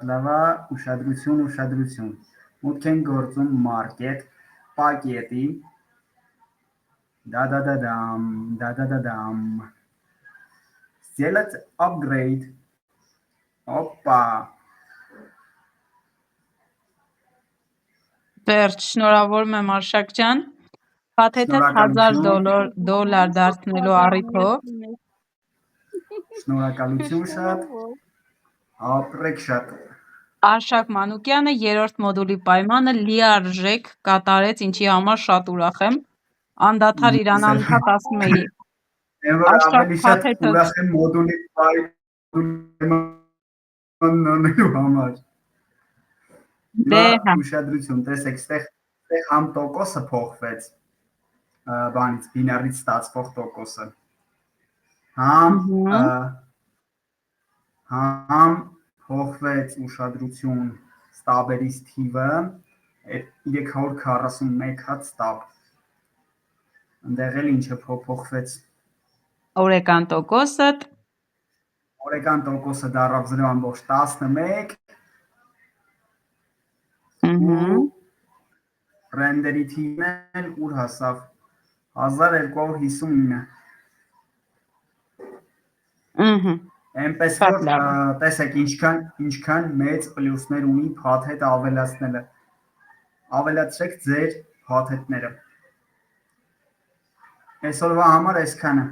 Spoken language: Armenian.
լավա, ուշադրություն, մուտք են գործում մարկետ, պակետի, դադադադամ, сделать upgrade, օպա, Վերջ, շնորհավորում եմ Արշակ ջան։ Փաթեթը $1000 դարձնելու առիթով շնորհակալություն շատ, ապրեք շատ։ Արշակ Մանուկյանը երրորդ մոդուլի պայմանը լիարժեք կատարեց, ինչի համար շատ ուրախ եմ։ Անդադար իրան անընդհատ ասում էի։ Եմ որ Արշակ ավելի շատ փաթեթը ուրախ եմ մոդուլի պայմաններու համար։ դե Հիմա ուշադրություն, տեսեք, ստեղ համ տոկոսը փոխվեց, բանից, բինարից ստացվող տոկոսը, համ փոխվեց ուշադրություն ստաբերից թիվը, 341 հատ ստաբ, ընդեղ էլ ինչը փոխվեց, օրեկան տոկոսը դարավ 0.11 ու ռենդերի թիվն էլ ուր հասավ 1259 Էնպես որ տեսեք ինչքան մեծ պլյուսներ ունի փաթեթը ավելացնելը, ավելացրեք ձեր փաթեթները, այսօրվա համար այսքանը